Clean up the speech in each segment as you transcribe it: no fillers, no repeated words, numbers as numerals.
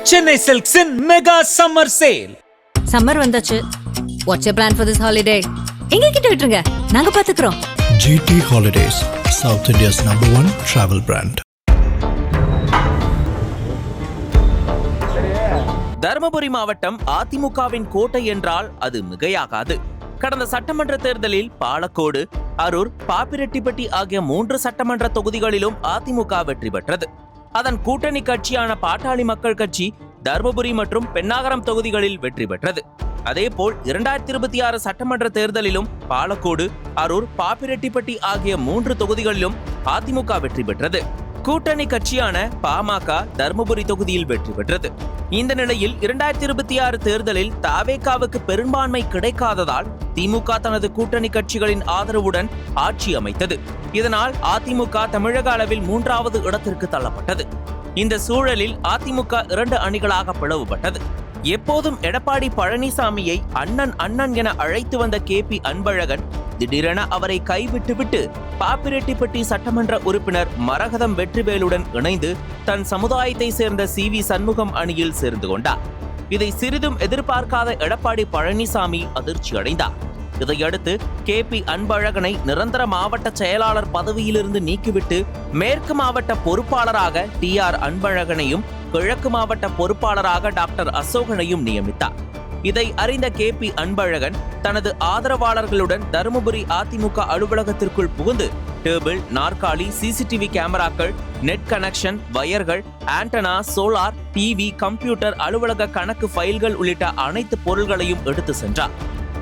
Chennai Silks in Mega Summer Sale. Summer வந்தாச்சு. What's your plan for this holiday? எங்க கிட்ட விட்டுருங்க, நாங்க பாத்துக்கிறோம். GT Holidays, South India's #1 travel brand. Dharmapuri மாவட்டம் அதிமுகவின் கோட்டை என்றால் அது மிகையாகாது. கடந்த சட்டமன்ற தேர்தலில் பாலக்கோடு, அரூர், பாப்பிரெட்டிப்பட்டி ஆகிய 3 சட்டமன்ற தொகுதிகளிலும் அதிமுக வெற்றி பெற்றது. அதன் கூட்டணி கட்சியான பாட்டாளி மக்கள் கட்சி தருமபுரி மற்றும் பென்னாகரம் தொகுதிகளில் வெற்றி பெற்றது. அதேபோல் 2026 சட்டமன்ற தேர்தலிலும் பாலக்கோடு, அரூர், பாப்பிரெட்டிப்பட்டி ஆகிய 3 தொகுதிகளிலும் அதிமுக வெற்றி பெற்றது. கூட்டணி கட்சியான பாமக தருமபுரி தொகுதியில் வெற்றி பெற்றது. இந்த நிலையில் 2026 தேர்தலில் தவேகாவுக்கு பெரும்பான்மை கிடைக்காததால் திமுக தனது கூட்டணி கட்சிகளின் ஆதரவுடன் ஆட்சி அமைத்தது. இதனால் அதிமுக தமிழக அளவில் 3வது இடத்திற்கு தள்ளப்பட்டது. இந்த சூழலில் அதிமுக 2 அணிகளாக பிளவுபட்டது. எப்போதும் எடப்பாடி பழனிசாமியை அண்ணன் என அழைத்து வந்த KP அன்பழகன் திடீரென அவரை கைவிட்டுவிட்டு பாப்பிரெட்டிப்பட்டி சட்டமன்ற உறுப்பினர் மரகதம் வெற்றிவேலுடன் இணைந்து தன் சமுதாயத்தை சேர்ந்த CV சண்முகம் அணியில் சேர்ந்து கொண்டார். இதை சிறிதும் எதிர்பார்க்காத எடப்பாடி பழனிசாமி அதிர்ச்சி அடைந்தார். இதையடுத்து KP அன்பழகனை நிரந்தர மாவட்ட செயலாளர் பதவியிலிருந்து நீக்கிவிட்டு மேற்கு மாவட்ட பொறுப்பாளராக TR அன்பழகனையும் கிழக்கு மாவட்ட பொறுப்பாளராக டாக்டர் அசோகனையும் நியமித்தார். இதை அறிந்த KP அன்பழகன் தனது ஆதரவாளர்களுடன் தருமபுரி அதிமுக அலுவலகத்திற்குள் புகுந்து டேபிள், நாற்காலி, CCTV கேமராக்கள், நெட் கனெக்ஷன், வயர்கள், ஆண்டனா, சோலார், TV, கம்ப்யூட்டர், அலுவலக கணக்கு ஃபைல்கள் உள்ளிட்ட அனைத்து பொருள்களையும் எடுத்து சென்றார்.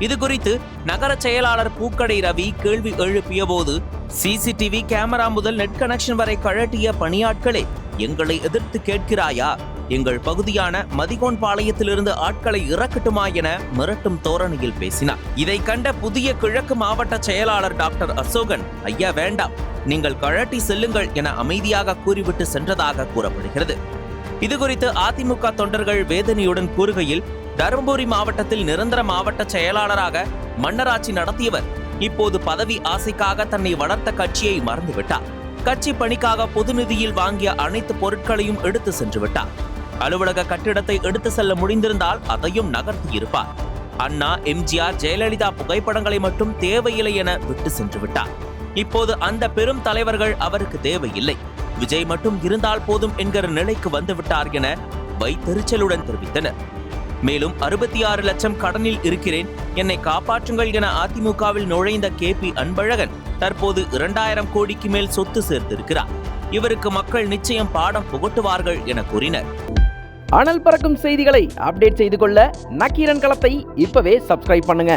இது குறித்து நகர செயலாளர் பூக்கடை ரவி கேள்வி எழுப்பிய போது, CCTV கேமரா முதல் நெட் கனெக்ஷன் வரை கழட்டிய பணியாட்களே, எங்களை எதிர்த்து கேட்கிறாயா? எங்கள் பகுதியான மதிகோன் பாளையத்திலிருந்து ஆட்களை இறக்கட்டுமா என மிரட்டும் தோரணையில் பேசினார். இதை கண்ட புதிய கிழக்கு மாவட்ட செயலாளர் டாக்டர் அசோகன், ஐயா வேண்டாம், நீங்கள் கழட்டி செல்லுங்கள் என அமைதியாக கூறிவிட்டு சென்றதாக கூறப்படுகிறது. இதுகுறித்து அதிமுக தொண்டர்கள் வேதனையுடன் கூறுகையில், தருமபுரி மாவட்டத்தில் நிரந்தர மாவட்ட செயலாளராக மன்னராட்சி நடத்தியவர் இப்போது பதவி ஆசைக்காக தன்னை வளர்த்த கட்சியை மறந்துவிட்டார். கட்சி பணிக்காக பொது நிதியில் வாங்கிய அனைத்து பொருட்களையும் எடுத்து சென்று விட்டார். அலுவலக கட்டிடத்தை எடுத்து செல்ல முடிந்திருந்தால் அதையும் நகர்த்தி இருப்பார். அண்ணா, MGR, ஜெயலலிதா புகைப்படங்களை மட்டும் தேவையில்லை என விட்டு சென்று விட்டார். இப்போது அந்த பெரும் தலைவர்கள் அவருக்கு தேவையில்லை, விஜய் மட்டும் இருந்தால் போதும் என்கிற நிலைக்கு வந்துவிட்டார் என வைத்தெரிச்சலுடன் தெரிவித்தனர். மேலும் 66 லட்சம் கடனில் இருக்கிறேன், என்னை காப்பாற்றுங்கள் என அதிமுகவில் நுழைந்த KP அன்பழகன் தற்போது 2000 கோடிக்கு மேல் சொத்து சேர்த்திருக்கிறார். இவருக்கு மக்கள் நிச்சயம் பாடம் புகட்டுவார்கள் என கூறினர். அனல் பறக்கும் செய்திகளை அப்டேட் செய்து கொள்ள நக்கீரன் களத்தை இப்பவே சப்ஸ்கிரைப் பண்ணுங்க.